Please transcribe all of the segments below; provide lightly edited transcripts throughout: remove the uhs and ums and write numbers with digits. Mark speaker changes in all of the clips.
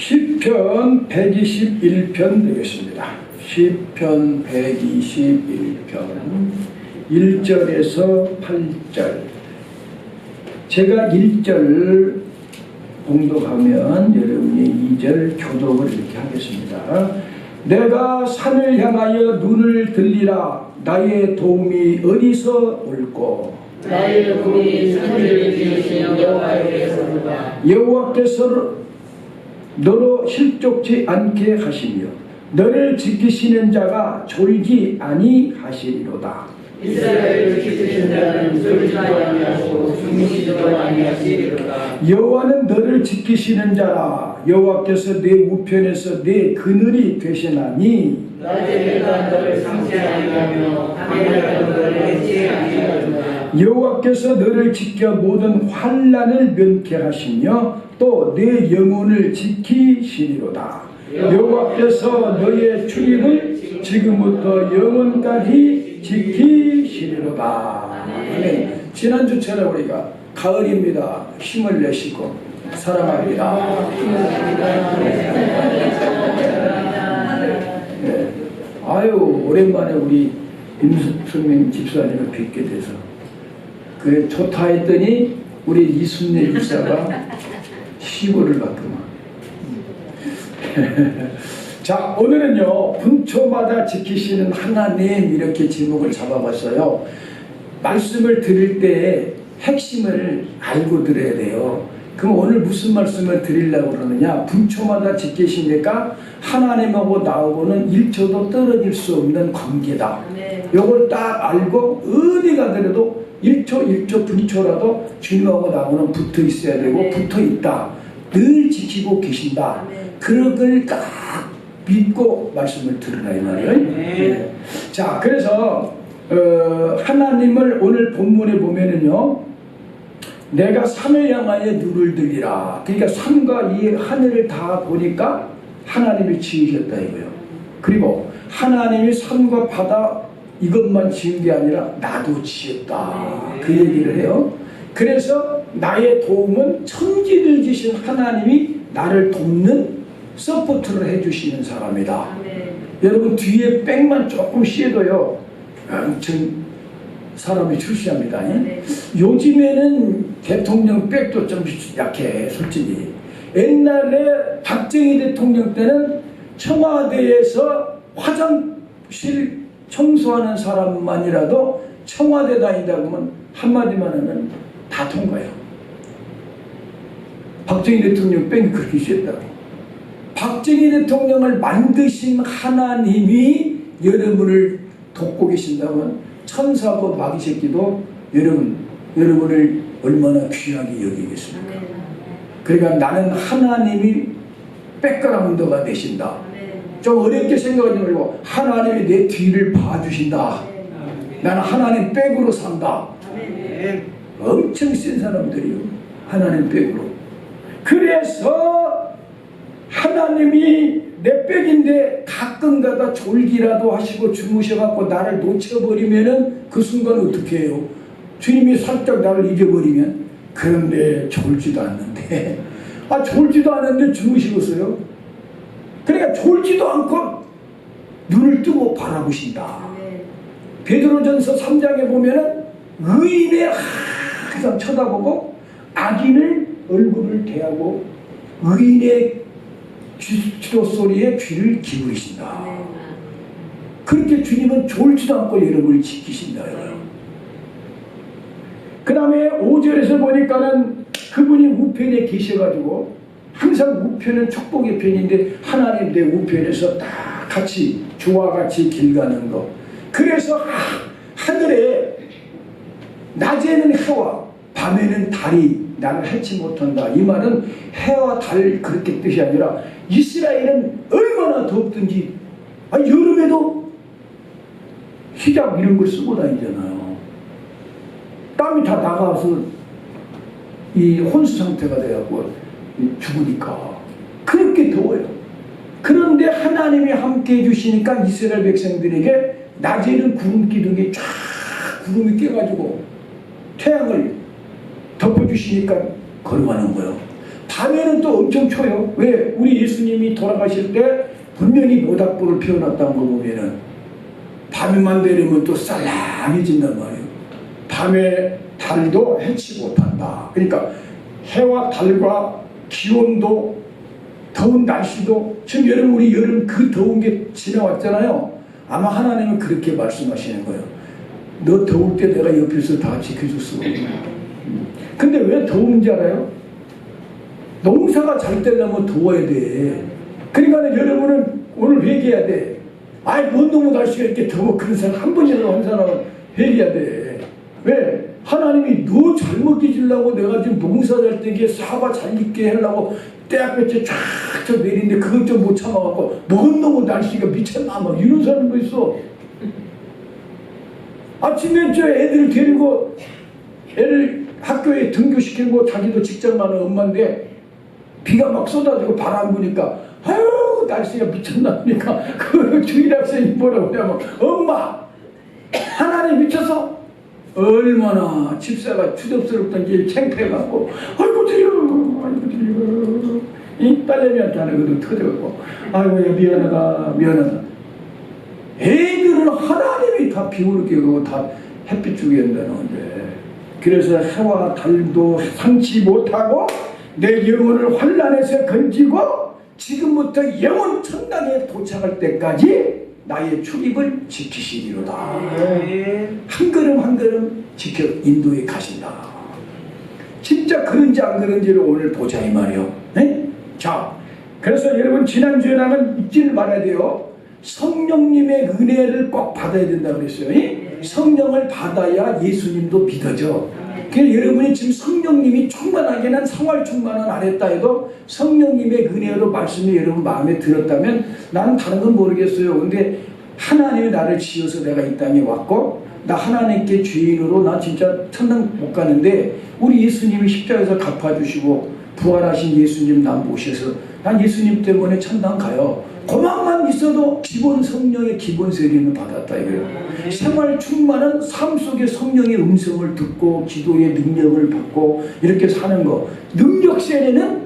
Speaker 1: 시편 121편 되겠습니다. 시편 121편 1절에서 8절. 제가 1절 봉독하면 여러분이 2절 교독을 이렇게 하겠습니다. 내가 산을 향하여 눈을 들리라. 나의 도움이 어디서 올꼬?
Speaker 2: 나의 도움이 산을 지으신 여호와께로다.
Speaker 1: 여호와께서 너로 실족지 않게 하시며 너를 지키시는 자가 졸지 아니하시리로다.
Speaker 2: 이스라엘을 지키시는 자는 졸지도 아니하시고 주무시지도 아니하시리로다.
Speaker 1: 여호와는 너를 지키시는 자라. 여호와께서 내 우편에서 내 그늘이 되시나니
Speaker 2: 낮에 내가 너를 상치 아니하며 밤에 내가 너를 해치 아니하리로다.
Speaker 1: 여호와께서 너를 지켜 모든 환난을 면케하시며 또 내 영혼을 지키시리로다. 여호와께서 너의 출입을 지금부터 영원까지 지키시리로다. 아멘. 지난주처럼 우리가 가을입니다. 힘을 내시고 사랑합니다. 네. 아유, 오랜만에 우리 임수명 집사님을 뵙게 돼서 그래 좋다 했더니 우리 이순례 집사가 시골을 갔구만. 자, 오늘은요 분초마다 지키시는 하나님 이렇게 제목을 잡아봤어요. 말씀을 드릴 때 핵심을 알고 들어야 돼요. 그럼 오늘 무슨 말씀을 드리려고 그러느냐? 분초마다 지키시니까 하나님하고 나하고는 1초도 떨어질 수 없는 관계다. 요걸 딱 알고 어디 가더라도 1초 분초라도 주님하고 나하고는 붙어 있어야 되고 붙어 있다. 늘 지키고 계신다. 그걸 딱 믿고 말씀을 들으라 이 말이에요. 네. 자, 그래서 하나님을 오늘 본문에 보면은요, 내가 산을 향하여 눈을 들리라. 그러니까 산과 이 하늘을 다 보니까 하나님이 지으셨다 이거예요. 그리고 하나님이 산과 바다 이것만 지은 게 아니라 나도 지었다. 그 얘기를 해요. 그래서 나의 도움은 천지를 지신 하나님이 나를 돕는 서포트를 해주시는 사람이다. 여러분 뒤에 백만 조금 씌어도요 엄청 사람이 출시합니다. 요즘에는 대통령 백도 좀 약해 솔직히. 옛날에 박정희 대통령 때는 청와대에서 화장실 청소하는 사람만이라도 청와대 다닌다 그러면 한마디만 하면 다 통과해요. 박정희 대통령 백이 그렇게 씌었다고. 박정희 대통령을 만드신 하나님이 여러분을 돕고 계신다면 천사고 마귀 새끼도 여러분을 얼마나 귀하게 여기겠습니까? 그러니까 나는 하나님이 백그라운드가 되신다. 좀 어렵게 생각하지 말고 하나님이 내 뒤를 봐주신다. 나는 하나님 백으로 산다. 엄청 센 사람들이요. 하나님 백으로. 그래서 하나님이 내 백인데 가끔가다 졸기라도 하시고 주무셔갖고 나를 놓쳐버리면은 그 순간 어떻게 해요? 주님이 살짝 나를 잊어버리면. 그런데 졸지도 않는데 졸지도 않는데 주무시겠어요? 그러니까 졸지도 않고 눈을 뜨고 바라보신다. 베드로전서 3장에 보면은 의인의 항상 쳐다보고 악인을 얼굴을 대하고 의인의 기도 소리에 귀를 기울이신다. 그렇게 주님은 졸지도 않고 여러분을 지키신다. 그 다음에 5절에서 보니까는 그분이 우편에 계셔가지고 항상 우편은 축복의 편인데 하나님 내 우편에서 다 같이 주와 같이 길 가는 거. 그래서 하늘에 낮에는 해와 밤에는 달이 나를 해치 못한다. 이 말은 해와 달 그렇게 뜻이 아니라 이스라엘은 얼마나 덥든지 여름에도 히잡 이런 걸 쓰고 다니잖아요. 땀이 다 나가서 이 혼수 상태가 돼갖고 죽으니까 그렇게 더워요. 그런데 하나님이 함께 해주시니까 이스라엘 백성들에게 낮에는 구름 기둥이 쫙 구름이 껴가지고 태양을 덮어주시니까 걸어가는 거예요. 밤에는 또 엄청 춰요. 왜? 우리 예수님이 돌아가실 때 분명히 모닥불을 피워놨다는 거 보면은 밤에만 되려면 또 쌀랑해진단 말이에요. 밤에 달도 해치 못한다. 그러니까 해와 달과 기온도 더운 날씨도 지금 여러분 우리 여름 그 더운 게 지나왔잖아요. 아마 하나님은 그렇게 말씀하시는 거예요. 너 더울 때 내가 옆에서 다 지켜줬어. 근데 왜 더운지 알아요? 농사가 잘 되려면 더워야 돼. 그러니까 여러분은 오늘 회개해야 돼. 아이 뭔 놈의 날씨가 이렇게 더워. 그런 사람 한 번이라도 한 사람은 회개해야 돼. 왜? 하나님이 너 잘 먹게 주려고 내가 지금 농사 잘 때게 사과 잘 익게 하려고 떼약볕에 쫙쫙 내리는데 그걸 좀 못 참아갖고 먹은 놈의 날씨가 미쳤나 막 이런 사람도 있어. 아침에 저 애들 데리고 애를 학교에 등교시키고 자기도 직장 가는 엄마인데 비가 막 쏟아지고 바람 부니까 아유 날씨가 미쳤나 그러니까 그 주일학생이 뭐라고 하냐면 엄마 하나님 미쳐서 얼마나 집사가 추접스럽던지 창피해갖고 아이고 드려 아이고 드려 이 딸내미한테 하는 것도 터져갖고 아이고 미안하다 애들은 하나님이 다 비오르게 하고 다 햇빛 주게 한다는데 그래서 해와 달도 상치 못하고 내 영혼을 환난에서 건지고 지금부터 영혼 천당에 도착할 때까지 나의 출입을 지키시리로다. 한 걸음 한 걸음 지켜 인도에 가신다. 진짜 그런지 안 그런지를 오늘 보자 이 말이요. 네? 자, 그래서 여러분 지난주에 나는 잊지를 말아야 돼요. 성령님의 은혜를 꼭 받아야 된다고 그랬어요. 성령을 받아야 예수님도 믿어져. 그러니까 여러분이 지금 성령님이 충만하게는 생활 충만은 안 했다 해도 성령님의 은혜로 말씀이 여러분 마음에 들었다면 나는 다른 건 모르겠어요. 근데 하나님이 나를 지어서 내가 이 땅에 왔고 나 하나님께 죄인으로 나 진짜 천당 못 가는데 우리 예수님이 십자가에서 갚아주시고 부활하신 예수님 나 모셔서 난 예수님 때문에 천당 가요. 고만만 있어도 기본 성령의 기본 세례는 받았다 이거예요. 생활 충만은 삶 속에 성령의 음성을 듣고 기도의 능력을 받고 이렇게 사는 거. 능력 세례는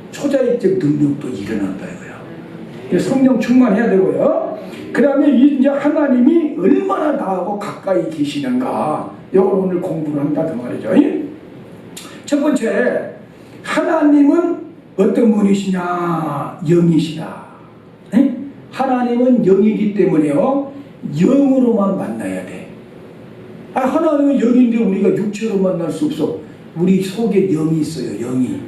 Speaker 1: 초자의적 능력도 일어난다 이거예요. 성령 충만해야 되고요. 그 다음에 이제 하나님이 얼마나 나하고 가까이 계시는가 이걸 오늘 공부를 한다 그 말이죠. 첫 번째 하나님은 어떤 분이시냐 영이시다. 하나님은 영이기 때문에요 영으로만 만나야 돼. 하나님은 영인데 우리가 육체로 만날 수 없어. 우리 속에 영이 있어요. 영이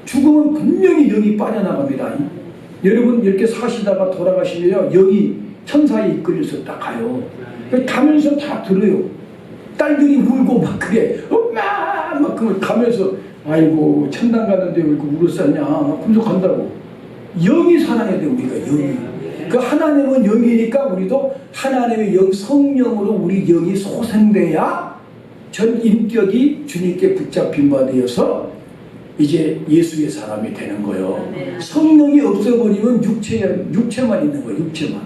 Speaker 1: 죽으면 분명히 영이 빠져나갑니다. 여러분 이렇게 사시다가 돌아가시면 영이 천사에 이끌려서 딱 가요. 가면서 다 들어요. 딸들이 울고 막 그래 엄마 막 그러면 가면서 아이고 천당 가는데 왜 이렇게 울었었냐 막 그러면서 간다고. 영이 살아야 돼. 우리가 영이 그 하나님은 영이니까 우리도 하나님의 영 성령으로 우리 영이 소생돼야 전 인격이 주님께 붙잡힌 바 되어서 이제 예수의 사람이 되는 거예요. 성령이 없어버리면 육체만 있는 거예요. 육체만.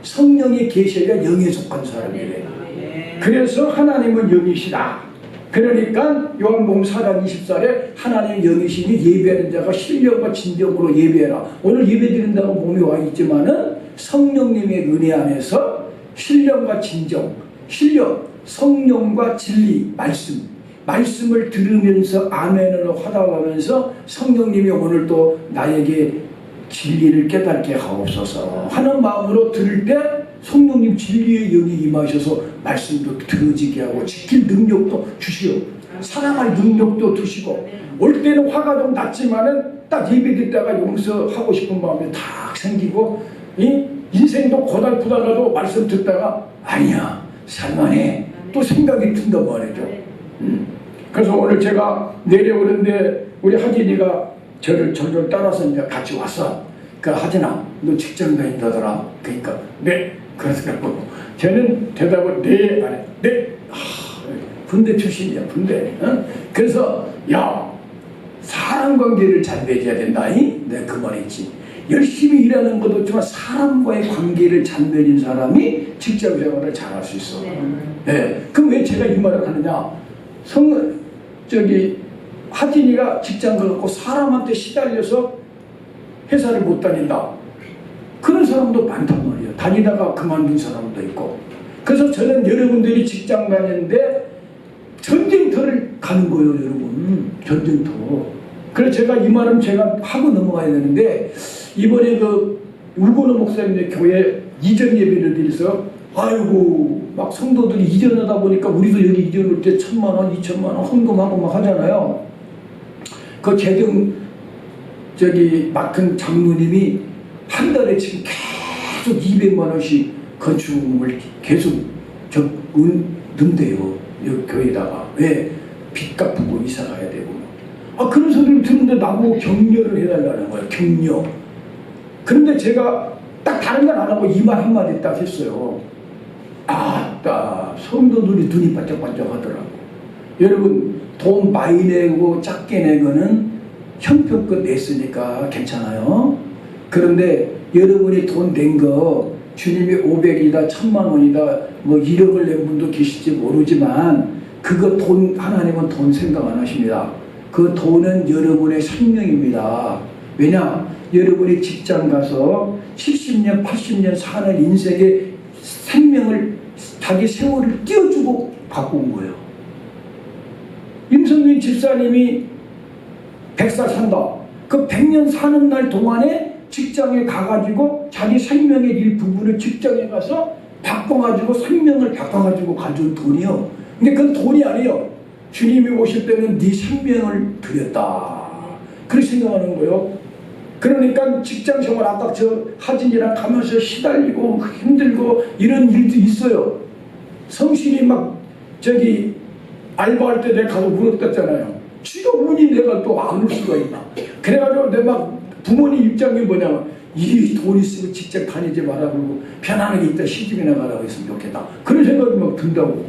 Speaker 1: 성령이 계셔야 영에 속한 사람이래요. 그래서 하나님은 영이시다. 그러니까 요한복음 4장 24절에 하나님의 영이시니 예배하는 자가 신령과 진정으로 예배해라. 오늘 예배드린다고 몸에 와 있지만은 성령님의 은혜 안에서 신령과 진정, 신령, 성령과 진리, 말씀을 들으면서 아멘으로 화답하면서 성령님이 오늘 또 나에게 진리를 깨닫게 하옵소서 하는 마음으로 들을 때 성령님 진리의 영이 임하셔서 말씀도 들어지게 하고 지킬 능력도 주시고 사랑할 능력도 주시고 올 때는 화가 좀 났지만은 딱 예배 듣다가 용서하고 싶은 마음이 탁 생기고 인생도 고달프다가도 말씀 듣다가 아니야 살만해 또 생각이 든단 말이죠. 그래서 오늘 제가 내려오는데 우리 하진이가 저를 따라서 이제 같이 왔어. 그 하진아 너 직장 다닌다더라. 그러니까 네 그러더라고. 저는 대답을 네 안 해. 네. 군대 출신이야 군대. 그래서 야 사람관계를 잘 맺어야 된다. 내가 그 말했지. 열심히 일하는 것도 좋지만 사람과의 관계를 잘 맺은 사람이 직장생활을 잘할 수 있어. 네. 그럼 왜 제가 이 말을 하느냐? 하진이가 직장 가고 사람한테 시달려서 회사를 못 다닌다. 그런 사람도 많단 말이에요. 다니다가 그만둔 사람도 있고. 그래서 저는 여러분들이 직장 다니는데 전쟁터를 가는 거예요, 여러분. 전쟁터. 그래서 제가 이 말은 제가 하고 넘어가야 되는데, 이번에 그 우건호 목사님의 교회 이전 예배를 드려서 아이고 막 성도들이 이전하다 보니까 우리도 여기 이전할 때 1,000만 원, 2,000만 원 헌금하고 막 하잖아요. 그 개정 맡은 장로님이 한 달에 지금 계속 200만 원씩 건축을 계속 넣는데요. 여기 교회에다가. 왜? 빚 갚고 이사 가야 되고. 그런 소리를 듣는데 나보고 격려를 해달라는 거예요. 격려. 그런데 제가 딱 다른 건 안 하고 이 말 한마디 딱 했어요. 딱 성도들이 눈이 반짝반짝 하더라고. 여러분, 돈 많이 내고 작게 내고는 형편껏 냈으니까 괜찮아요. 그런데 여러분이 돈 낸 거 주님이 500이다 1,000만 원이다 뭐 1억을 낸 분도 계실지 모르지만 그거 돈, 하나님은 돈 생각 안 하십니다. 그 돈은 여러분의 생명입니다. 왜냐? 여러분이 직장 가서 70년 80년 사는 인생의 생명을 자기 세월을 띄워주고 갖고 온 거예요. 임성균 집사님이 100살 산다. 그 100년 사는 날 동안에 직장에 가가지고 자기 생명의 일부분을 직장에 가서 바꿔가지고 생명을 바꿔가지고 가져온 돈이요. 근데 그건 돈이 아니에요. 주님이 오실 때는 네 생명을 드렸다. 그렇게 생각하는 거예요. 그러니까 직장 생활 아까 저 하진이랑 가면서 시달리고 힘들고 이런 일도 있어요. 성실히 막 알바할 때 내가 가서 울었댔잖아요. 지가 운이 내가 또 안 올 수가 있나. 그래가지고 내가 막 부모님 입장이 뭐냐면 이 돈 있으면 직장 다니지 말라고 편안하게 있다 시집이나 가라고 했으면 좋겠다. 그런 생각이 막 든다고.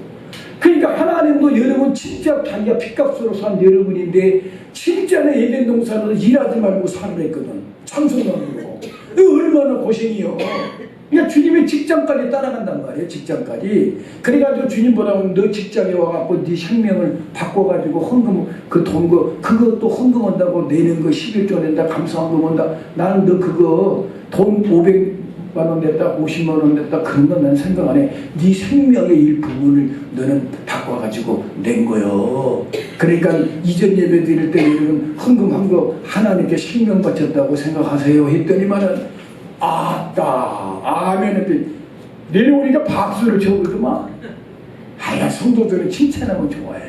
Speaker 1: 그러니까 하나님도 여러분 진짜 자기가 핏값으로 산 여러분인데 진짜 내 예된 동산으로 일하지 말고 살으라 했거든. 참선하는 거. 얼마나 고생이요. 그러니까 주님의 직장까지 따라간단 말이에요. 직장까지. 그래가지고 주님 뭐라고 너 직장에 와갖고 네 생명을 바꿔가지고 헌금 그 돈 그것도 헌금한다고 내는 거 11조 낸다 감사헌금 한다. 나는 너 그거 돈 500만 원 냈다 50만 원 냈다 그런 건 난 생각 안 해. 네 생명의 일부분을 너는 바꿔가지고 낸 거요. 그러니까 이전 예배 드릴 때 여러분 헌금한 거 하나님께 생명 바쳤다고 생각하세요 했더니만은 아멘 했더니 내려오니까 박수를 쳐버리더만. 하얀 성도들은 칭찬하면 좋아해.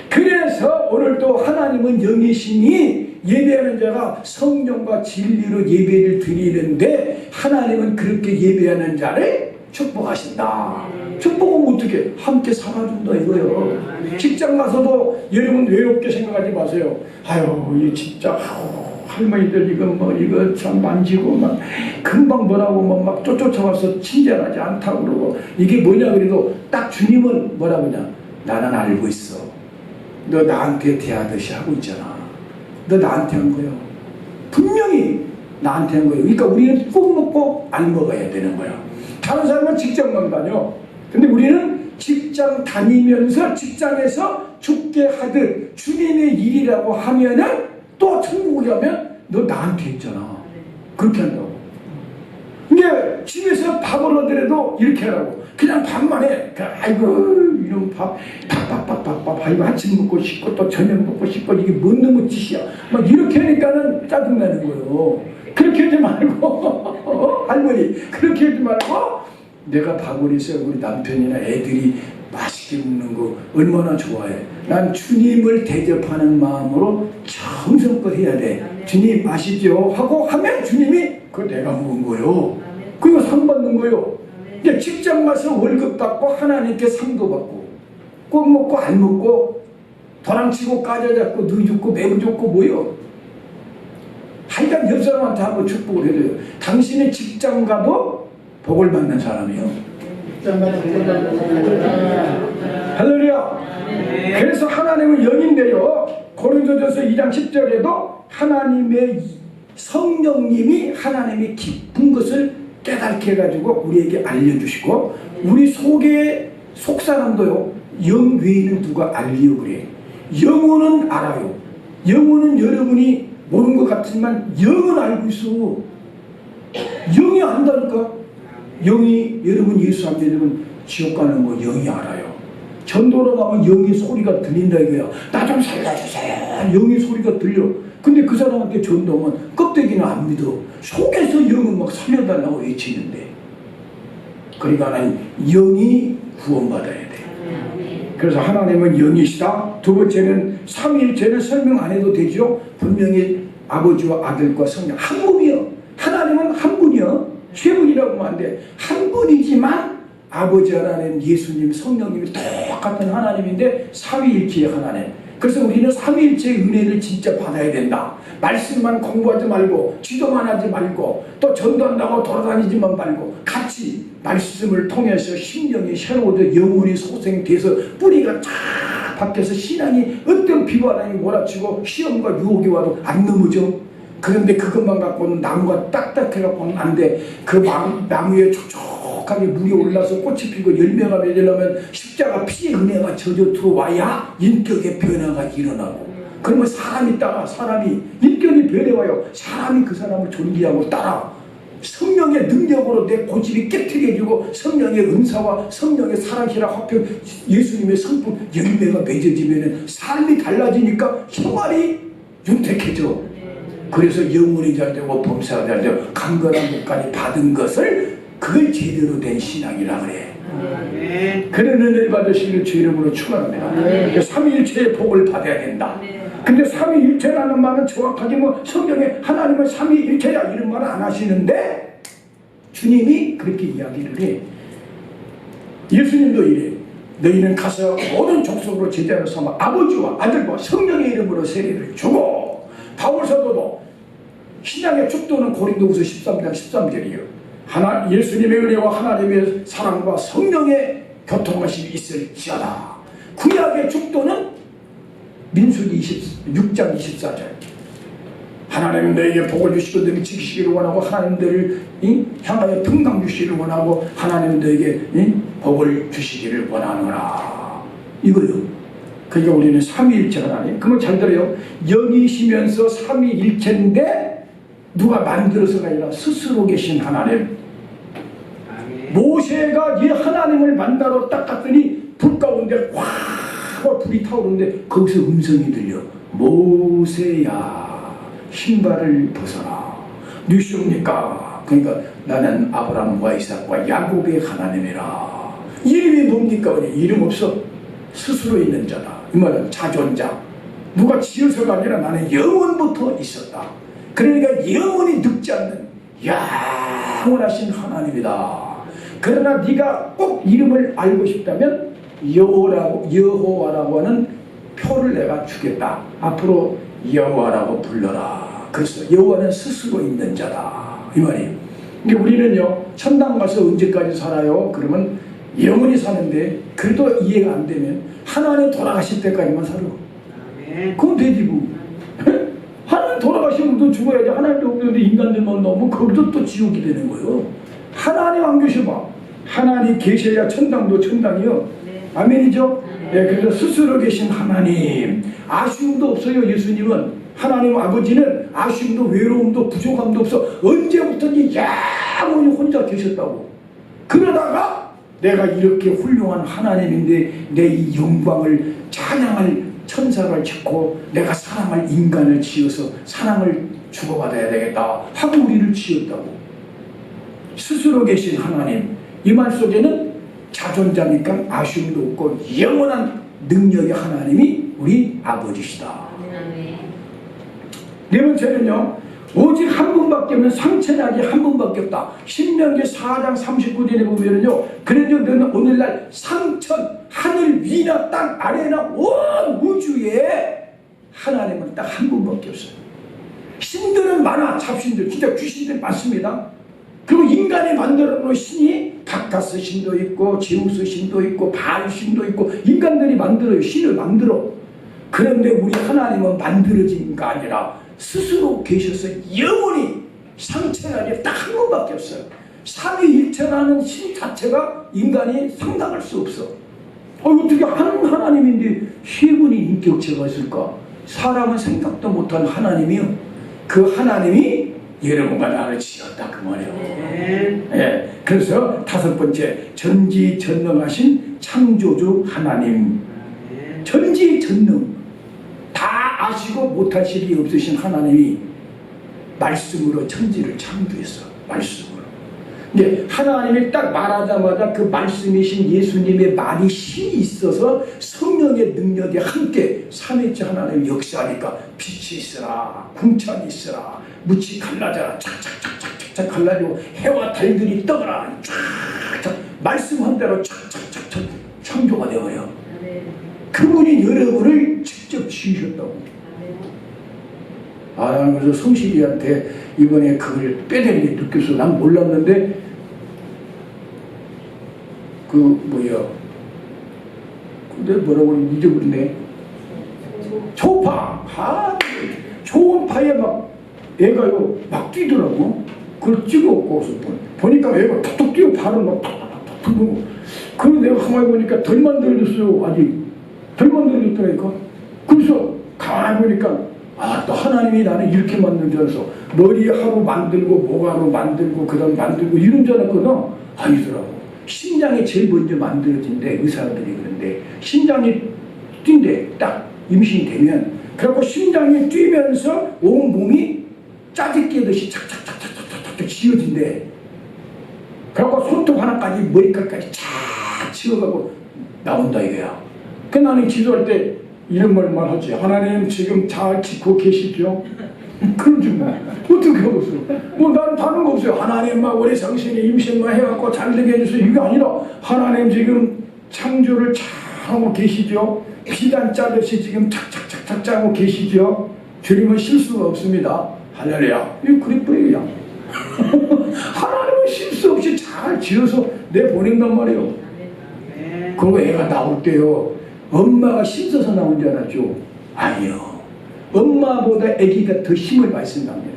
Speaker 1: 그래서 오늘도 하나님은 영이시니 예배하는 자가 성령과 진리로 예배를 드리는데 하나님은 그렇게 예배하는 자를 축복하신다. 축복은 어떻게? 함께 살아준다 이거요. 직장 가서도 여러분 외롭게 생각하지 마세요. 아유 이 진짜 할머니들 이거 참 만지고 막 금방 뭐라고 막 쫓아와서 친절하지 않다고 그러고 이게 뭐냐 그래도 딱 주님은 뭐라고 하냐. 나는 알고 있어. 너 나한테 대하듯이 하고 있잖아. 너 나한테 한 거야. 분명히 나한테 한 거예요. 그러니까 우리는 꼭 먹고 안 먹어야 되는 거야. 다른 사람은 직장만 다녀. 근데 우리는 직장 다니면서 직장에서 죽게 하듯 주님의 일이라고 하면은 또 천국에 가면 너 나한테 했잖아. 그렇게 한다고. 근데 집에서 밥을 얻으래도 이렇게 하라고. 그냥 밥만 해. 아이고 이런 밥 아이고 아침 먹고 싶고 또 저녁 먹고 싶고 이게 뭔 놈의 짓이야. 막 이렇게 하니까는 짜증나는 거예요. 그렇게 하지 말고 할머니 그렇게 하지 말고 내가 밥을 있어요. 우리 남편이나 애들이 맛있게 먹는 거 얼마나 좋아해. 난 주님을 대접하는 마음으로 정성껏 해야 돼. 주님 아시죠? 하고 하면 주님이 그거 내가 먹은 거요. 그거 상 받는 거요. 이제 직장 가서 월급 받고 하나님께 상도 받고 꼭 먹고 안 먹고 도랑치고 까져잡고 늦죽고 매부 죽고 뭐요. 하여간 옆 사람한테 한번 축복을 해줘요. 당신의 직장 가도 복을 받는 사람이요. 할렐루야. 그래서 하나님은 영인데요. 고린도전서 2장 10절에도 하나님의 성령님이 하나님의 깊은 것을 깨닫게 해가지고 우리에게 알려주시고 우리 속에 속사람도요 영 외에는 누가 알리오 그래. 영혼은 알아요. 영혼은 여러분이 모르는 것 같지만 영은 알고 있어. 영이 안다니까. 영이 여러분 예수 안 믿으면 지옥 가는 거 영이 알아요. 전도로 가면 영의 소리가 들린다 이거야. 나 좀 살려주세요. 영의 소리가 들려. 근데 그 사람한테 전도하면 껍데기는 안 믿어. 속에서 영은 막 살려달라고 외치는데. 그러니까 나는 영이 구원받아야 돼. 그래서 하나님은 영이시다. 두 번째는 삼위일체는 설명 안 해도 되죠. 분명히 아버지와 아들과 성령 한 분이요. 하나님은 한 분이요. 세 분이라고 하면 안 돼. 한 분이지만 아버지 하나님, 예수님, 성령님이 똑같은 하나님인데 삼위일체의 하나님. 그래서 우리는 삼위일체의 은혜를 진짜 받아야 된다. 말씀만 공부하지 말고 지도만 하지 말고 또 전도한다고 돌아다니지만 말고 같이 말씀을 통해서 심령이 새로워져 영혼이 소생돼서 뿌리가 쫙 박혀서 신앙이 어떤 비바람이 몰아치고 시험과 유혹이 와도 안 넘어져. 그런데 그것만 갖고는 나무가 딱딱해갖고는 안 돼. 그 나무에 촉촉하게 물이 올라서 꽃이 피고 열매가 맺으려면 십자가 피의 은혜가 젖어 들어와야 인격의 변화가 일어나고, 그러면 사람이 따라 사람이 인격이 변해와요. 사람이 그 사람을 존귀하고 따라 성령의 능력으로 내 고집이 깨트게 해주고 성령의 은사와 성령의 사랑이라 합해 예수님의 성품 열매가 맺어지면 삶이 달라지니까 생활이 윤택해져. 그래서 영혼이 잘 되고 범사가 잘 되고 강건한 것까지 받은 것을 그걸 제대로 된 신앙이라 그래. 그런 은혜를 받으시길 주 이름으로 축원합니다. 삼위일체의 복을 받아야 된다. 근데 삼위일체라는 말은 정확하게 뭐 성경에 하나님은 삼위일체야 이런 말은 안 하시는데 주님이 그렇게 이야기를 해. 예수님도 이래. 너희는 가서 모든 족속으로 제자로 삼아 아버지와 아들과 성령의 이름으로 세례를 주고, 바울 사도도 신약의 축도는 고린도후서 13장 13절이에요. 예수님의 은혜와 하나님의 사랑과 성령의 교통하심이 있을지어다. 구약의 축도는 민수기 26장 24절. 하나님 너에게 복을 주시고 너를 지키시기를 원하고 하나님 너를 향하여 평강 주시기를 원하고 하나님 너에게 복을 주시기를 원하노라. 이거요. 그러니까 우리는 삼위일체가 하나님. 그러면 잘 들어요. 영이시면서 삼위일체인데 누가 만들어서가 아니라 스스로 계신 하나님. 모세가 이 하나님을 만나러 딱 갔더니 불 가운데 확 불이 타오르는데 거기서 음성이 들려. 모세야 신발을 벗어라. 누시옵니까? 그러니까 나는 아브라함과 이삭과 야곱의 하나님이라. 이름이 뭡니까? 이름 없어. 스스로 있는 자다. 이 말은 자존자. 누가 지어서가 아니라 나는 영원부터 있었다. 그러니까 영원히 늙지 않는 영원하신 하나님이다. 그러나 네가 꼭 이름을 알고 싶다면 여호와라고 하는 표를 내가 주겠다. 앞으로 여호와라고 불러라. 그래서 여호와는 스스로 있는 자다. 이 말이에요. 그러니까 우리는요 천당 가서 언제까지 살아요? 그러면 영원히 사는데 그래도 이해가 안 되면 하나님 돌아가실 때까지만 살아. 그건 되지 뭐. 하나님 돌아가시면 또 죽어야지. 하나님도 없는데 인간들만 나오면 거기도 또 지옥이 되는 거예요. 하나님 안 계셔봐. 하나님 계셔야 천당도 천당이요. 아멘이죠? 네, 그래서 스스로 계신 하나님. 아쉬움도 없어요. 예수님은. 하나님 아버지는 아쉬움도 외로움도 부족함도 없어. 언제부터인지 영원히 혼자 계셨다고. 그러다가 내가 이렇게 훌륭한 하나님인데 내 이 영광을 찬양할 천사를 짓고 내가 사랑할 인간을 지어서 사랑을 주고받아야 되겠다 하고 우리를 지었다고. 스스로 계신 하나님. 이 말 속에는 자존자니까 아쉬움도 없고 영원한 능력의 하나님이 우리 아버지시다. 네 번째는요, 오직 한 분밖에 없는 상천하게 한 분밖에 없다. 신명기 4장 39절에 보면은요, 그래도 너는 오늘날 상천, 하늘 위나 땅 아래나 온 우주에 하나님은 딱 한 분밖에 없어요. 신들은 많아. 잡신들, 진짜 귀신들 많습니다. 그리고 인간이 만들어 놓은 신이 바카스 신도 있고 제우스 신도 있고 바알 신도 있고 인간들이 만들어요. 신을 만들어. 그런데 우리 하나님은 만들어진 게 아니라 스스로 계셔서 영원히 상천하게 딱 한 분밖에 없어요. 삼위일체라는 신 자체가 인간이 상상할 수 없어. 어떻게 하나님인데 세 분이 인격체가 있을까? 사람은 생각도 못한 하나님이요. 그 하나님이 여러분과 나를 지었다 그 말이에요. 예, 그래서 다섯 번째, 전지전능하신 창조주 하나님. 전지전능, 다 아시고 못하실 일이 없으신 하나님이 말씀으로 천지를 창조했어. 말씀으로. 근데 하나님이 딱 말하자마자 그 말씀이신 예수님의 말이 힘이 있어서 성령의 능력이 함께 삼위일체 하나님 역사하니까 빛이 있으라, 궁창이 있으라, 묻이 갈라져라, 착착착착착 갈라지고 해와 달들이 떠라, 쫙쫙 말씀한 대로 착착착착 창조가 되어요. 그분이 여러분을 직접 지으셨다고. 아, 그래서 성실이한테 이번에 그걸 빼내는 게 느껴서 난 몰랐는데 그 뭐야, 근데 뭐라고 잊어버리네. 초파, 초음파에 막 애가요 막 뛰더라고. 그걸 찍어갖고 보니까 애가 툭툭 뛰어 발을 막 툭툭툭 부르고. 그래서 내가 가만히 보니까 덜 만들어졌어요. 아직 덜 만들어졌다니까. 그래서 가만히 보니까 아, 또 하나님이 나는 이렇게 만든 줄 알았어. 머리 하루 만들고 목 하루 만들고 그 다음 만들고 이런 줄 알았거든. 아니더라고. 심장이 제일 먼저 만들어진대. 의사들이 그런데 심장이 뛴대. 딱 임신이 되면. 그래갖고 심장이 뛰면서 온 몸이 짜증 깨듯이 착착착착착착 지어진대. 그래갖고 손톱 하나까지 머리카락까지 착 지어가고 나온다 이거야. 그 나는 기도할 때 이런 말만 하지. 하나님 지금 잘 짓고 계시죠? 그런 줄 뭐. 어떻게 하겠어? 뭐 나는 다른 거 없어요. 하나님 막 우리 정신에 임신만 해갖고 잘 되게 해주세요. 이게 아니라 하나님 지금 창조를 잘 하고 계시죠? 비단 짜듯이 지금 착착착착 짜고 계시죠? 주님은 실수가 없습니다. 할렐루야. 이거 그리스도예요. 하나님은 실수 없이 잘 지어서 내보낸단 말이에요. 그리고 애가 나올 때요, 엄마가 힘써서 나온 줄 알았죠? 아니요. 엄마보다 아기가 더 힘을 많이 쓴답니다.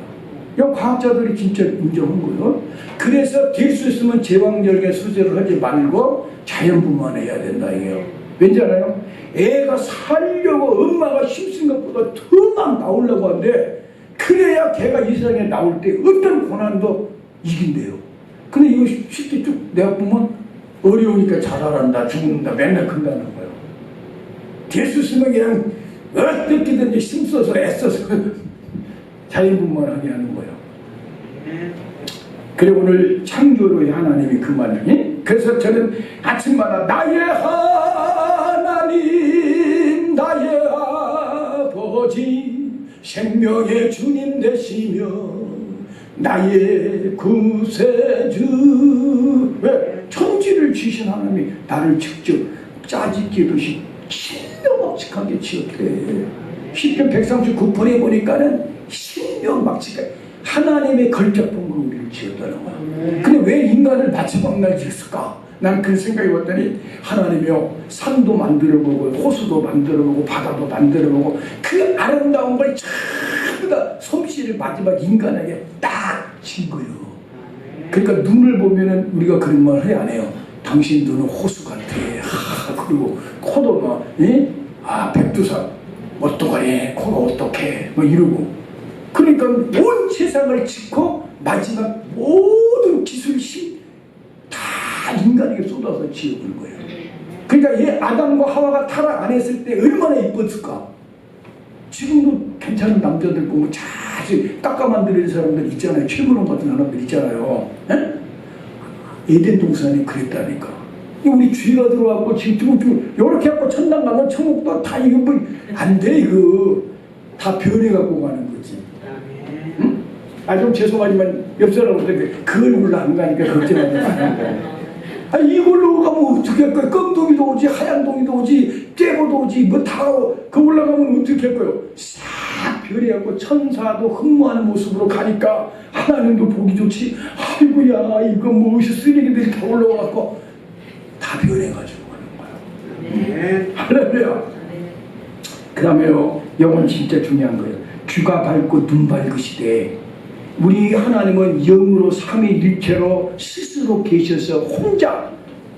Speaker 1: 이거 과학자들이 진짜 인정한 거예요. 그래서 될 수 있으면 제왕절개 수술을 하지 말고 자연분만 해야 된다 이게요. 왠지 알아요? 애가 살려고 엄마가 힘쓴 것보다 더 막 나오려고 하는데 그래야 걔가 이 세상에 나올 때 어떤 고난도 이긴대요. 근데 이거 쉽게 쭉 내가 보면 어려우니까 자살한다, 죽는다, 맨날 큰다는 거예요. 될 수 있으면 그냥 어떻게든지 힘써서 애써서 자연분만하게 하는 거예요. 그래 오늘 창조로의 하나님이 그 말이니. 그래서 저는 아침마다 나의 하나님, 나의 아버지, 생명의 주님 되시며 나의 구세주. 왜? 천지를 지으신 하나님이 나를 직접 짜집기듯이 신명막측하게 지었대. 시편 139편에 보니까는 신명막측하게 하나님의 걸작품으로 우리를 지었다는 거야. 근데 왜 인간을 마지막 날 지었을까? 난 그 생각해 봤더니 하나님이요, 산도 만들어보고 호수도 만들어보고 바다도 만들어보고 그 아름다운 걸 전부 다 솜씨를 마지막 인간에게 딱 진 거예요. 그러니까 눈을 보면은 우리가 그런 말 해 안 해요? 당신 눈은 호수 같아. 그리고 코도 막, 아, 백두산 어떡하니? 코가 어떡해? 막 이러고. 그러니까 온 세상을 짓고 마지막 모든 기술 힘 다 인간에게 쏟아서 지어볼 거예요. 그러니까 얘 아담과 하와가 타락 안 했을 때 얼마나 이뻤을까? 지금도 괜찮은 남자들 보면 자주 깎아 만드는 사람들 있잖아요. 최문호 같은 사람들 있잖아요. 에덴 동산이 그랬다니까. 우리 쥐가 들어왔고 지금 이렇게 하고 천당 가면 천국도 다 이거 뭐 안 돼. 이거 다 변해갖고 가는 거지. 응? 아, 좀 죄송하지만 옆 사람한테 그 얼굴로 안 가니까 걱정하지 마요. 아, 이걸로 가면 어떻게 할 거야? 검동이도 오지, 하얀 동이도 오지, 째고도 오지, 뭐 다 그 올라가면 어떻게 할 거예요? 싹 변해갖고 천사도 흠모하는 모습으로 가니까 하나님도 보기 좋지. 아이고야, 이거 무엇이 쓰레기들이 다 올라와갖고 다 변해가지고 가는 거야. 할렐루야. 그 다음에요, 영은 진짜 중요한 거예요. 귀가 밝고 눈 밝으시되, 우리 하나님은 영으로 삼위일체로 스스로 계셔서 혼자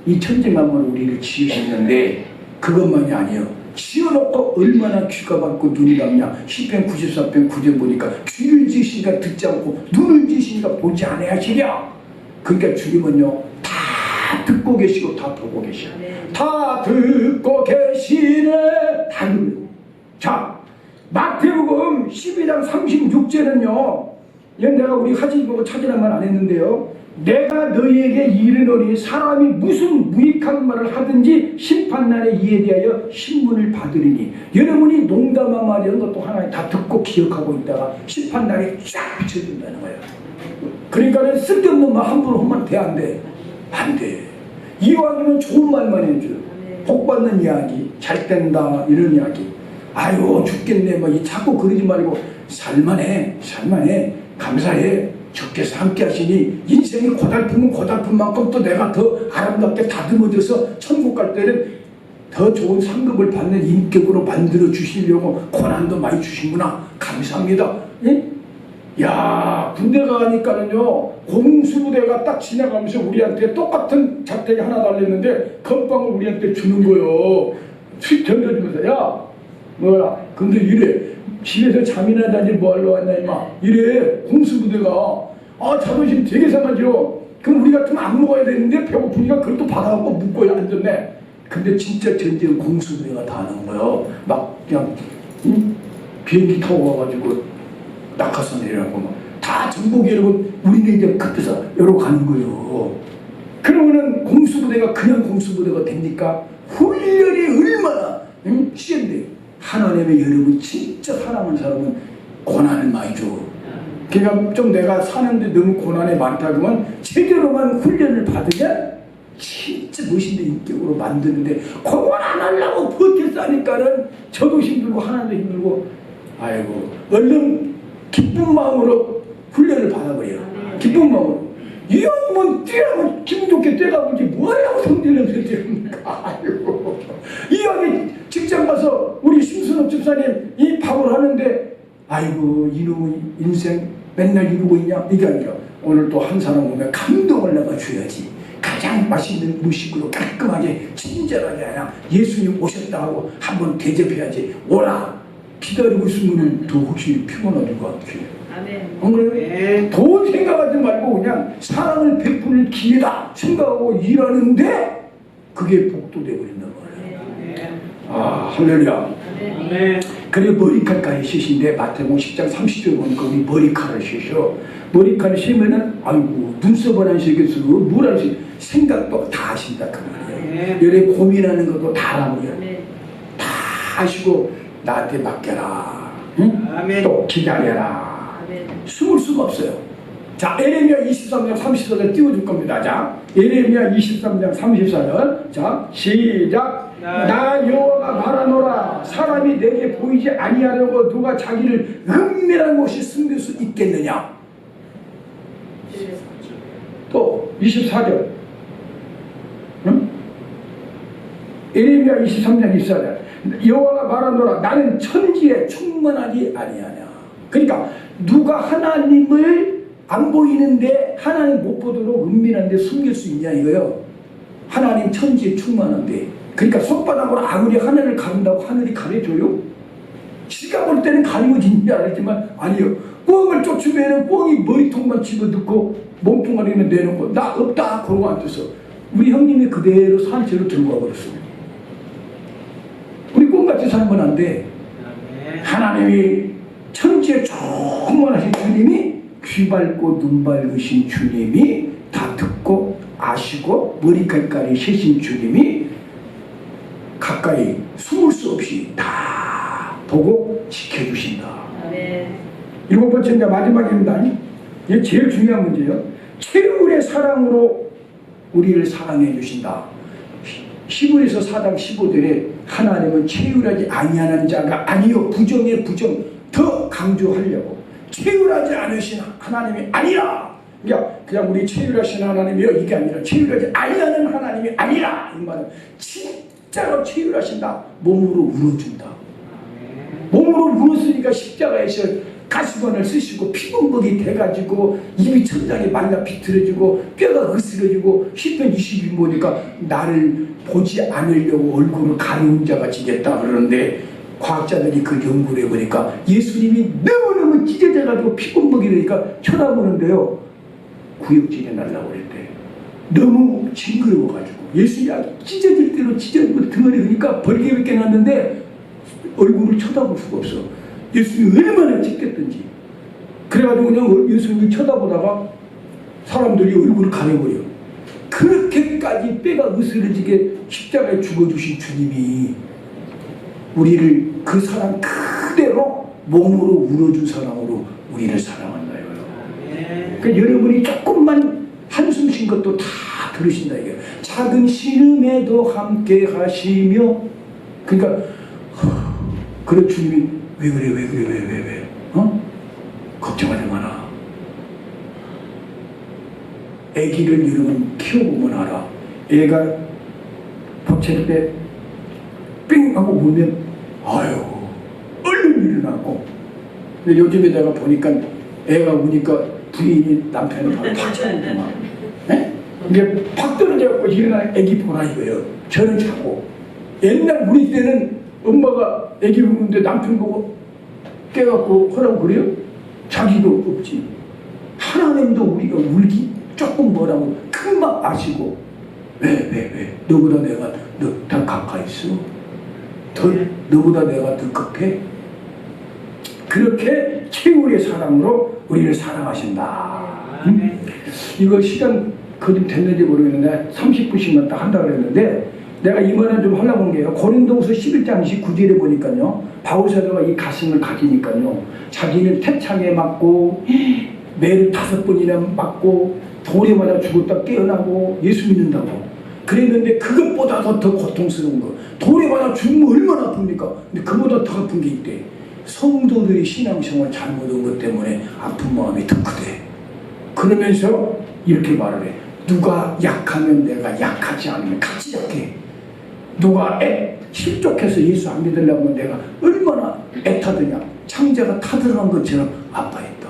Speaker 1: 이 천지만물을 우리를 지으셨는데 그것만이 아니에요. 지어놓고 얼마나 귀가 밝고 눈이 감냐. 시편 94편 9절 보니까 귀를 지으시니까 듣지 않고 눈을 지으시니까 보지 않아야 하시랴. 그러니까 주님은요 다 듣고 계시고 다 보고 계셔. 다 듣고 계시네. 다 듣고. 자, 마태복음 12장 36절은요 내가 우리 하지 보고 찾으란 말 안 했는데요, 내가 너희에게 이르노니 사람이 무슨 무익한 말을 하든지 심판날에 이에 대하여 신문을 받으리니. 여러분이 농담한 말이라는 것도 하나님 다 듣고 기억하고 있다가 심판날에 쫙 비춰준다는 거예요. 그러니까 쓸데없는 말 함부로 하면 돼, 안 돼? 안 돼. 이왕이면 좋은 말만 해줘. 복 받는 이야기, 잘 된다 이런 이야기. 아유 죽겠네 뭐 자꾸 그러지 말고 살만해, 살만해, 감사해, 주께서 함께 하시니 인생이 고달프면 고달픈 만큼 또 내가 더 아름답게 다듬어져서 천국 갈 때는 더 좋은 상급을 받는 인격으로 만들어 주시려고 고난도 많이 주시구나, 감사합니다. 예? 야, 군대 가니까는요 공수부대가 딱 지나가면서 우리한테 똑같은 작대기 하나 달렸는데 건빵을 우리한테 주는 거요. 휙 던져주면서 야 뭐야 근데 이래 집에서 잠이나 자지 뭐하러 왔냐 임마 이래. 공수부대가 자존심 되게 상하죠. 그럼 우리 같으면 안 먹어야 되는데 배고프니까 그걸 또 받아갖고 묵고 앉았네. 근데 진짜 전쟁 공수부대가 다 하는 거예요. 막 그냥 비행기 타고 가가지고 낙하산 내려가고 막 다 정복이 여러분 우리는 이제 급해서 여러 가는 거예요. 그러면은 공수부대가 그냥 공수부대가 됩니까? 훈련이 얼마나 시행돼요. 하나님의 여러분 진짜 사랑하는 사람은 고난을 많이 줘. 그러니까 좀 내가 사는데 너무 고난이 많다 그러면 제대로만 훈련을 받으면 진짜 멋있는 인격으로 만드는데 그걸 안 하려고 버텼으니까는 저도 힘들고 하나도 힘들고. 아이고 얼른 기쁜 마음으로 훈련을 받아버려요. 기쁜 마음으로. 이 형님은 뛰라고 기분 좋게 뛰어가보지 뭐하려고 성질내면서 뛰랍니까? 아이고 이 형이 직장 가서 우리 심순옥 집사님 이 밥을 하는데 아이고 이놈의 인생 맨날 이러고 있냐 이게 아니라 오늘 또 한 사람 오면 감동을 내가 줘야지. 가장 맛있는 음식으로 깔끔하게 친절하게 그냥 예수님 오셨다 하고 한번 대접해야지. 오라 기다리고 있으면 더 혹시 피곤하실 것 같아요. 안 그래요? 돈 생각하지 말고 그냥 사랑을 베풀 기회다 생각하고 일하는데 그게 복도 되어버린단 말이에요. 아 할렐루야. 그래 머리칼까지 씻인데 마태복음 10장 30절 보니까 우리 머리칼을 씻어. 머리칼을 씻으면은 아이고 눈썹을 안 씻겠어 뭘 안 씻 생각도 다 하신다 그 말이에요. 여래 고민하는 것도 다 알아버려. 다 하시고 나한테 맡겨라. 응? 또 기다려라. 숨을 수가 없어요. 자, 에레미야 23장 34절 띄워줄 겁니다. 자, 에레미야 23장 34절. 자, 시작. 나 여호와가 말하노라. 사람이 내게 보이지 아니하려고 누가 자기를 은밀한 곳이 숨길 수 있겠느냐. 또 24절. 응? 에레미야 23장 24절. 여호와가 말하노라. 나는 천지에 충만하지 아니하냐. 그러니까 누가 하나님을 안 보이는데 하나님 못 보도록 은밀한데 숨길 수 있냐 이거요. 하나님 천지에 충만한데. 그러니까 손바닥으로 아무리 하늘을 가른다고 하늘이 가려줘요? 지가 볼 때는 가리고 있는지 알았지만 아니요. 꿩을 쫓으면 꿩이 머리통만 집어넣고 몸뚱아리는 내놓고 나 없다 그러고 앉아서 우리 형님이 그대로 산채로 들고 와버렸어요. 우리 꿩같이 살면 안 돼. 하나님이 천지에 충만하신 주님이 귀 밝고 눈 밝으신 주님이 다 듣고 아시고 머리칼까지 세신 주님이 가까이 숨을 수 없이 다 보고 지켜주신다. 일곱 번째 이제 마지막입니다. 이게 제일 중요한 문제예요. 최후의 사랑으로 우리를 사랑해 주신다. 히브리서 4장 15절에 하나님은 최후하지 아니하는 자가 아니요 부정의 부정 더 강조하려고 최후하지 않으신 하나님이 아니라 그냥 우리 최후하신 하나님이요 이게 아니라 최후하지 아니하는 하나님이 아니라 이 말은 진짜로 최후하신다. 몸으로 울어준다. 몸으로 울었으니까 십자가에서 가시관을 쓰시고 피범벅이 돼가지고 입이 천장에 말라 비틀어지고 뼈가 으스러지고 시편 20일 보니까 나를 보지 않으려고 얼굴을 가리운 자가 지겠다 그러는데 과학자들이 그 연구를 해보니까 예수님이 너무너무 찢어져가지고 피범벅이 되니까 쳐다보는데요 구역질이 날라고 그랬대. 너무 징그러워가지고 예수님이 아주 찢어질 대로 찢어지고 등어리 그러니까 벌게벗게 났는데 얼굴을 쳐다볼 수가 없어. 예수님이 얼마나 찢겼든지. 그래가지고 그냥 예수님을 쳐다보다가 사람들이 얼굴을 가려버려. 그렇게까지 뼈가 으스러지게 십자가에 죽어주신 주님이 우리를 그 사랑 그대로 몸으로 울어준 사랑으로 우리를 사랑한다요. 그러니까 여러분이 조금만 한숨 쉰 것도 다 들으신다 이게. 작은 신음에도 함께 하시며 그러니까 그런 주님이 왜 그래 어? 걱정하지 마라. 애기를 여러분 키워보면 알아. 애가 보채를 때 삥 하고 울면 아유 얼른 일어나고. 근데 요즘에 내가 보니까 애가 우니까 부인이 남편을 바로 팍 쳐놓더만. 이게 팍 떨어져갖고 일어나는 애기 보라 이거예요. 저는 자고. 옛날 우리 때는 엄마가 애기 우는데 남편 보고 깨갖고 하라고 그래요? 자기도 없지. 하나님도 우리가 울기 조금 뭐라고 금방 아시고 왜 너보다 내가 너 더 가까이 있어. 너보다 내가 더 급해. 그렇게 최후의 사랑으로 우리를 사랑하신다. 이거 시간 거dim 됐는지 모르겠는데 30분씩만 딱 한다고 그랬는데 내가 이 말은 좀 하려고 한 게요. 고린도후서 11장 29절에 보니까요. 바울 사도가 이 가슴을 가지니까요. 자기는 태창에 맞고 매를 5번이나 맞고 돌에 맞아 죽었다 깨어나고 예수 믿는다고 그랬는데 그것보다도 더 고통스러운 거. 돌에 맞아 죽으면 얼마나 아픕니까? 근데 그보다 더 아픈 게 있대. 성도들이 신앙생활 잘못한 것 때문에 아픈 마음이 더 크대. 그러면서 이렇게 말을 해. 누가 약하면 내가 약하지 않으면 같이 약해. 누가 실족해서 예수 안 믿으려면 내가 얼마나 애타드냐. 창자가 타들어간 것처럼 아파했다.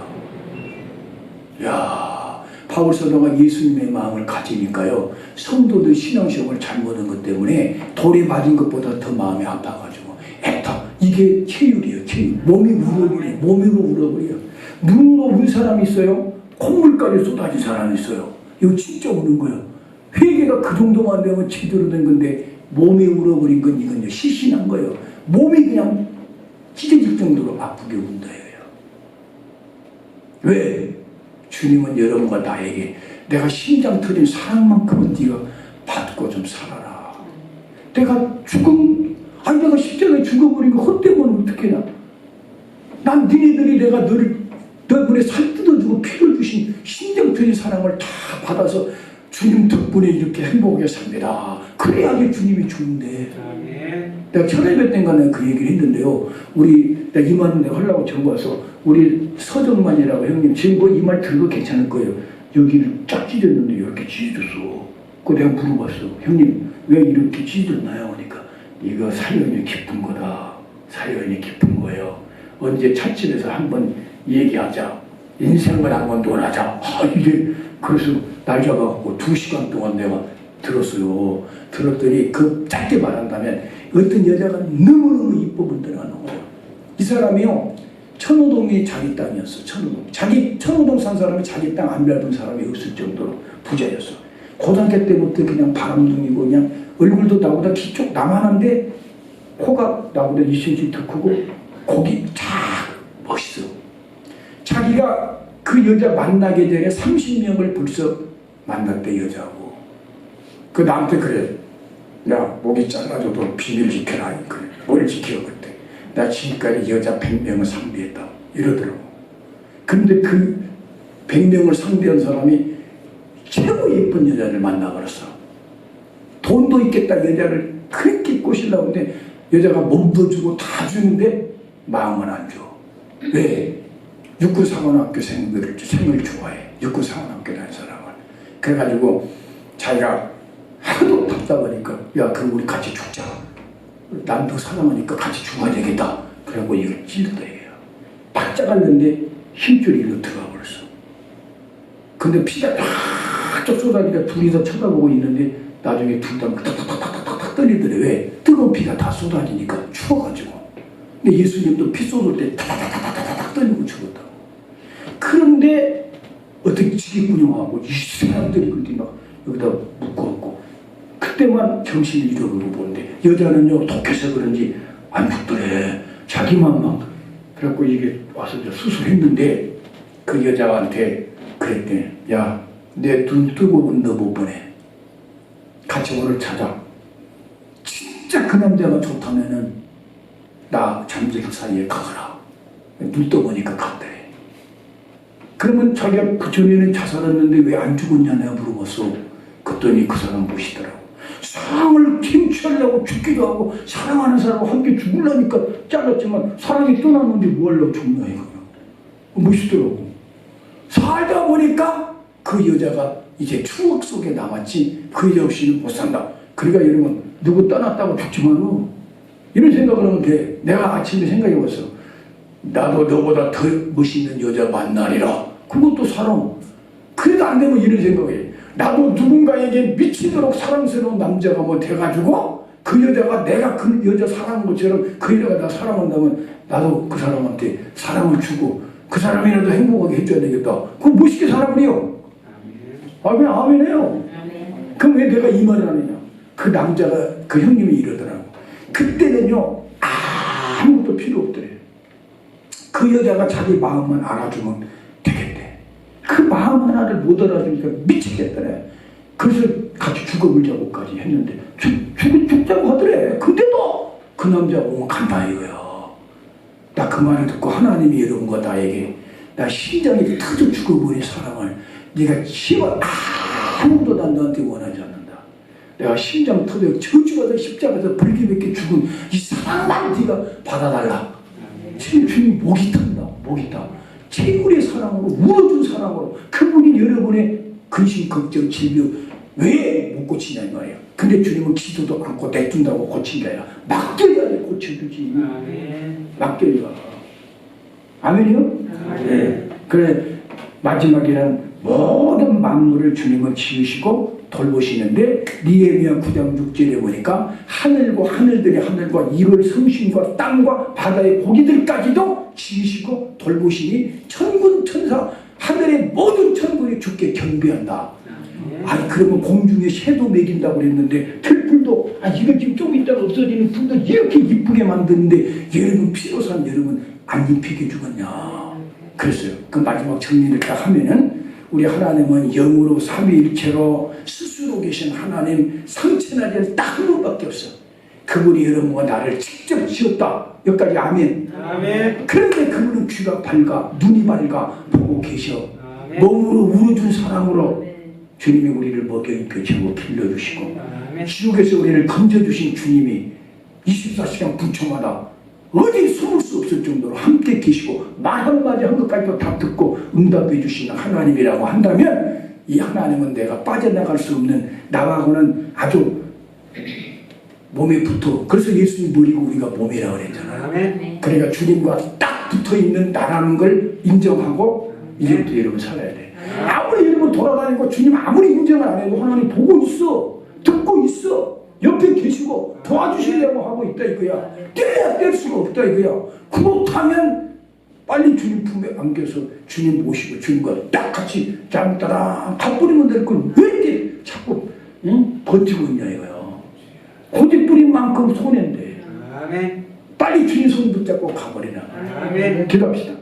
Speaker 1: 야, 바울 사도가 예수님의 마음을 가지니까요. 성도들 신앙생활 잘못한 것 때문에 돌에 맞은 것보다 더 마음이 아파가지고 애타. 이게 체율이에요. 체율. 몸이 울어버려. 몸으로 울어버려. 눈으로 운 사람이 있어요. 콧물까지 쏟아진 사람이 있어요. 이거 진짜 우는 거예요. 회개가 그 정도만 되면 제대로 된 건데 몸에 울어버린 건 이건 시신한 거예요. 몸이 그냥 찢어질 정도로 아프게 운다 해요. 왜? 주님은 여러분과 나에게 내가 심장 터진 사랑만큼은 네가 받고 좀 살아라. 내가 내가 십자가에 죽어버린 거 헛되면 어떡하냐. 난 니네들이 내가 너분에 살 뜯어주고 피를 주신 심장 터진 사랑을 다 받아서 주님 덕분에 이렇게 행복하게 삽니다. 그래야지 주님이 좋은데. 내가 천회배 때인가 내가 그 얘기를 했는데요. 내가 이 말은 내가 하려고 적어서 우리 서정만이라고 형님 지금 뭐 이 말 들어도 괜찮을 거예요. 여기를 쫙 찢었는데 이렇게 찢어졌어. 그거 내가 물어봤어. 형님 왜 이렇게 찢어졌나요? 그러니까 이거 사연이 깊은 거다. 사연이 깊은 거예요. 언제 찻집에서 한번 얘기하자. 인생을 한번 논하자. 이게 그래서 날 잡아갖고 2시간 동안 내가 들었어요. 들었더니 그 짧게 말한다면 어떤 여자가 너무너무 이뻐 들어가는 거예요. 이 사람이요. 천호동이 자기 땅이었어. 천호동 산 사람이 자기 땅 안 밟은 사람이 없을 정도로 부자였어. 고등학교 때부터 그냥 바람둥이고 그냥 얼굴도 나보다 키 쪽 나만한데 코가 나보다 2cm 더 크고 목이 쫙 멋있어. 자기가 그 여자 만나기 전에 30명을 벌써 만났대 여자하고. 그 나한테 그래. 야 목이 잘라줘도 비밀 지켜라. 그래. 뭘 지켜 그때. 나 지금까지 여자 100명을 상대했다. 이러더라고. 근데 그 100명을 상대한 사람이 최고 예쁜 여자를 만나버렸어. 돈도 있겠다 여자를 그렇게 꼬시려고 하는데 여자가 몸도 주고 다 주는데 마음은 안 줘. 왜? 육군사관학교생을 좋아해. 육군사관학교 다닌 사람을. 그래가지고 자기가 하도 답답하니까 야 그럼 우리 같이 죽자. 난 너 사랑하니까 같이 죽어야 되겠다. 그래갖고 이걸 찔렀다 얘기해요. 딱 잘랐는데 힘줄이 일로 들어가 버렸어. 근데 피가 쫙쫙 쏟아지니까 둘이서 쳐다보고 있는데 나중에 둘 다 탁탁탁탁탁 떨리더래. 왜? 뜨거운 피가 다 쏟아지니까 추워가지고. 근데 예수님도 피 쏟을 때 탁탁탁탁탁 떨리고 죽었다고. 그런데 어떻게 지기꾼용하고 이 사람들이 그렇게 막 여기다 묶어갖고 그때만 정신을 잃어버리고 보는데 여자는요 독해서 그런지 안 죽더래. 자기만 막 그래갖고 이게 와서 이제 수술했는데 그 여자한테 그랬대. 야, 내 눈 뜨고 본 너 못 보내. 같이 오늘 찾아. 진짜 그 남자가 좋다면은 나 잠자기 사이에 가거라. 눈 떠보니까 갔대. 그러면 자기가 그 전에는 자살했는데 왜 안 죽었냐 내가 물어봤어. 그랬더니 그 사람 보시더라고. 사랑을 쟁취하려고 죽기도 하고 사랑하는 사람과 함께 죽으려니까 잘랐지만 사랑이 떠났는데 뭐 하려고 죽나 이거야. 멋있더라고. 살다 보니까 그 여자가 이제 추억 속에 남았지 그 여자 없이는 못 산다. 그러니까 여러분 누구 떠났다고 죽지만은 이런 생각을 하면 돼. 내가 아침에 생각해봤어. 나도 너보다 더 멋있는 여자 만나리라. 그것도 사랑. 그래도 안 되면 이런 생각해. 나도 누군가에게 미치도록 사랑스러운 남자가 뭐 돼가지고 그 여자가 내가 그 여자 사랑한 것처럼 그 여자가 나 사랑한다면 나도 그 사람한테 사랑을 주고 그 사람이라도 행복하게 해줘야 되겠다. 그럼 멋있게 살아버려. 아, 그냥 아멘해요. 그럼 왜 내가 이 말을 하느냐. 그 남자가 그 형님이 이러더라고. 그때는요 아무것도 필요 없더래. 그 여자가 자기 마음만 알아주면 되겠대. 그 마음 하나를 못 알아주니까 미치겠더래. 그래서 같이 죽어보자고까지 했는데 죽자고 하더래. 근데도 그 남자가 오면 간다 이거야. 나 그 말을 듣고 하나님이 여러분과 나에게 나 심장이 터져 죽어버린 사랑을 네가 힘을 아무도 난 너한테 원하지 않는다. 내가 심장 터져 저주받아 십자가에서 불기 맺게 죽은 이 사랑만 네가 받아달라. 주님 목이 탄다. 목이 타. 최고의 사랑으로 물어준 사랑으로 그분이 여러분의 근심 걱정 질병 왜 못 고치냐 이 말이야. 근데 주님은 기도도 않고 내준다고 고친 게 아니라 맡겨야 돼. 고쳐주지. 맡겨야. 아멘이요? 네. 그래 마지막에는 모든 만물을 주님은 지으시고 돌보시는데 니에미야 9장 6절에 보니까 하늘과 하늘들이 하늘과 이를 성신과 땅과 바다의 고기들까지도 지으시고 돌보시니 천군 천사 하늘의 모든 천군이 주께 경배한다. 아니 그러면 공중에 새도 먹인다고 그랬는데 들풀도 이거 지금 좀 있다가 없어지는 풀도 이렇게 이쁘게 만드는데 여러분 피로 산 여러분 안 입히게 죽었냐. 그랬어요. 그 마지막 정리를 딱 하면은 우리 하나님은 영으로 삼위일체로 스스로 계신 하나님 상천하지는 딱 한 분밖에 없어. 그분이 여러분과 나를 직접 지었다. 여기까지 아멘.
Speaker 2: 아멘.
Speaker 1: 그런데 그분은 귀가 밝아 눈이 밝아 보고 계셔.
Speaker 2: 아멘.
Speaker 1: 몸으로 울어준 사랑으로 주님이 우리를 먹여 입혀 주고 길러주시고 지옥에서 우리를 건져주신 주님이 24시간 분초마다 어디 숨을 수 없을 정도로 함께 계시고 말 한마디 한 것까지도 다 듣고 응답해 주시는 하나님이라고 한다면 이 하나님은 내가 빠져나갈 수 없는 나하고는 아주 몸에 붙어. 그래서 예수님 머리고 우리가 몸이라고 그랬잖아요. 그러니까 주님과 딱 붙어있는 나라는 걸 인정하고 이제부터 여러분 살아야 돼. 아무리 여러분 돌아다니고 주님 아무리 인정을 안 해도 하나님 보고 있어. 듣고 있어. 옆에 계시고 도와주시려고 하고 있다 이거야. 떼야 뗄 수가 없다 이거야. 그렇다면 빨리 주님 품에 안겨서 주님 모시고 주님과 딱 같이 짱따랑 가버리면 될 걸 왜 이렇게 자꾸 버티고 있냐 이거야. 고집 부린 만큼 손해인데 빨리 주님 손 붙잡고 가버리라. 기도합시다.